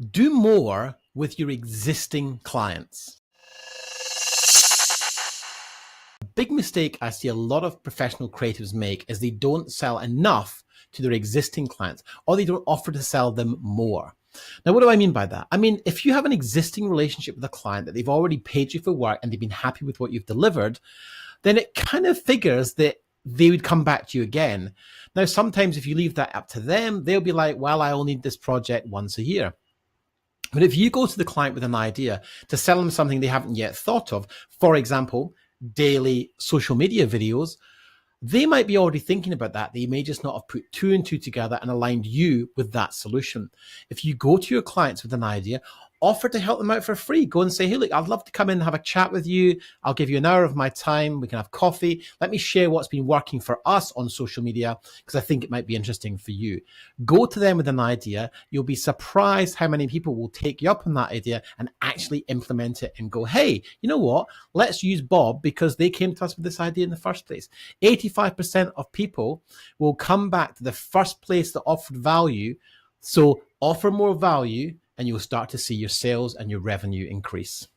Do more with your existing clients. A big mistake I see a lot of professional creatives make is they don't sell enough to their existing clients, or they don't offer to sell them more. Now, what do I mean by that? I mean, if you have an existing relationship with a client that they've already paid you for work and they've been happy with what you've delivered, then it kind of figures that they would come back to you again. Now, sometimes if you leave that up to them, they'll be like, well, I only need this project once a year. But if you go to the client with an idea to sell them something they haven't yet thought of, for example, daily social media videos, they might be already thinking about that. They may just not have put two and two together and aligned you with that solution. If you go to your clients with an idea, offer to help them out for free. Go and say, hey, look, I'd love to come in and have a chat with you. I'll give you an hour of my time. We can have coffee. Let me share what's been working for us on social media because I think it might be interesting for you. Go to them with an idea. You'll be surprised how many people will take you up on that idea and actually implement it and go, hey, you know what? Let's use Bob because they came to us with this idea in the first place. 85% of people will come back to the first place that offered value. So offer more value, and you'll start to see your sales and your revenue increase.